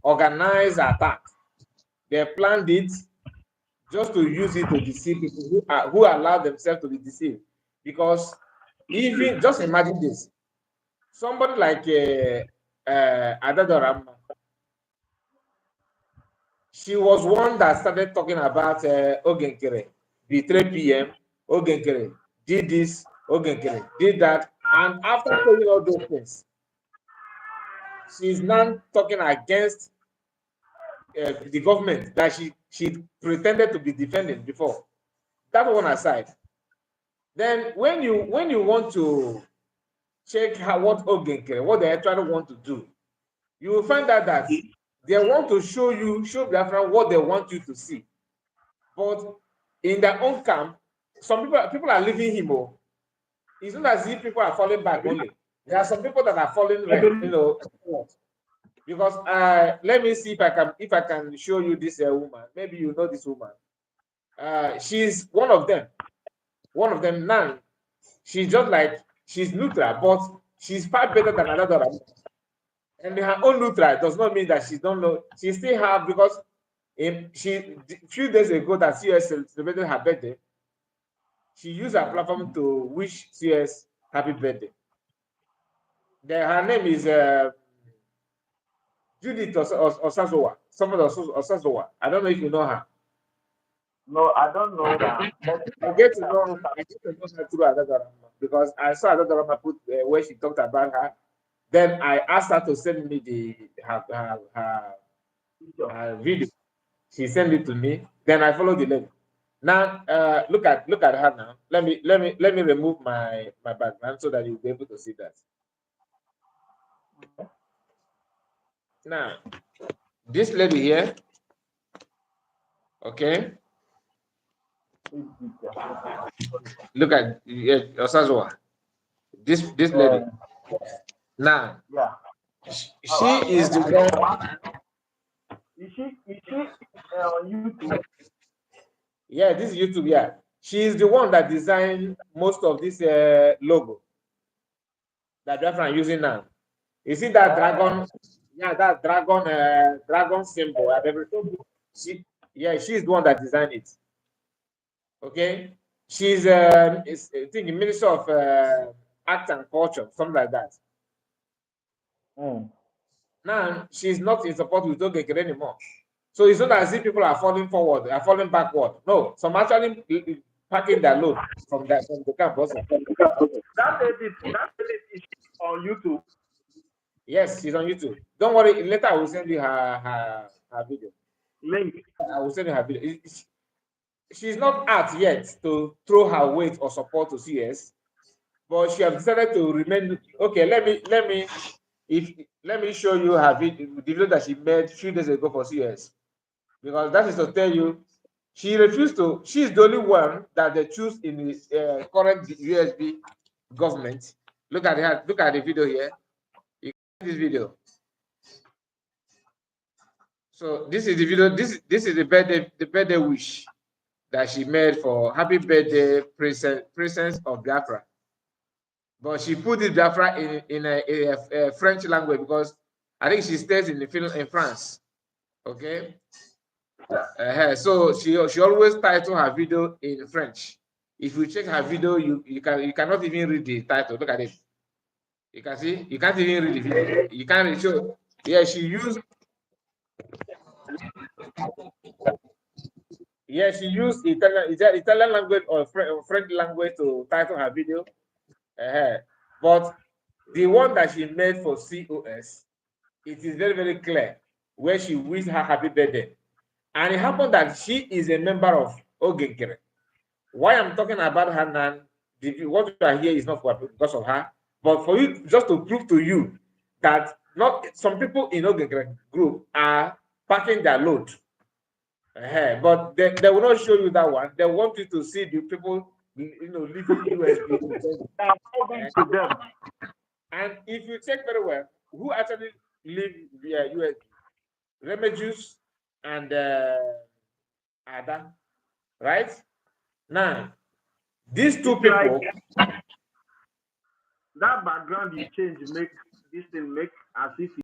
organized attack. They planned it just to use it to deceive people who allow themselves to be deceived. Because even just imagine this, somebody like Adadoramma, she was one that started talking about Ogenkere, the 3 p.m. Ogenkere did this, Ogenkere did that, and after saying all those things, she's now talking against the government that she pretended to be defending before. That one aside, then when you want to check what Ogenkere, what they actually want to do, you will find out that they want to show Biafra what they want you to see. But in their own camp, some people are leaving him. Oh, it's not as if people are falling back only. There are some people that are falling, because let me see if I can show you this woman. Maybe you know this woman. She's one of them. One of them now. She's just like she's neutral, but she's far better than another. And her own neutral does not mean that she don't know. She still have, because a few days ago that CS celebrated her birthday, she used her platform to wish CS happy birthday. Her name is Judith Osazowa. Somebody Osazowa. I don't know if you know her. No, I don't know that. I get to know her through Adadarama, because I saw Adadarama put where she talked about her. Then I asked her to send me her video. She sent it to me. Then I followed the link. Now look at her now. Let me remove my background so that you'll be able to see that. Now, this lady here, okay. Look at Osazowa. This lady. Now, yeah, she is the one. Is she on YouTube? Yeah, this is YouTube. Yeah, she is the one that designed most of this logo that I'm using now. You see that dragon? Yeah, that dragon symbol and everything. She's the one that designed it. Okay, she's I think the Minister of Art and Culture, something like that. Now she's not in support with Ogenkere anymore. So it's not as if people are falling forward, are falling backward. No, some actually packing their load from the camp also. That lady is on YouTube. Yes, she's on YouTube. Don't worry, later I will send you her video. Link. I will send you her video. She's not out yet to throw her weight or support to CS, but she has decided to remain. Okay, let me show you her video, the video that she made a few days ago for CS, because that is to tell you she refused to. She's the only one that they choose in the current USB government. Look at her. Look at the video here. You can see this video. So this is the video. This is the birthday wish that she made for happy birthday, presence of Biafra. But she put this Biafra in a French language, because I think she stays in France. Okay. So she always title her video in French. If you check her video, you cannot even read the title. Look at it. You can see you can't even read the video. You can't read. So yeah, she used Italian language or French language to title her video. But the one that she made for COS, it is very, very clear where she wished her happy birthday. And it happened that she is a member of Ogenkere. Why I'm talking about her now, what you are here is not because of her, but for you, just to prove to you that not some people in Ogenkere group are packing their load. But they will not show you that one. They want you to see the people, leaving USB. To them. And if you check very well, who actually live via USB? Remedios and Ada, right? Now, these two people. That background you change make this thing make as if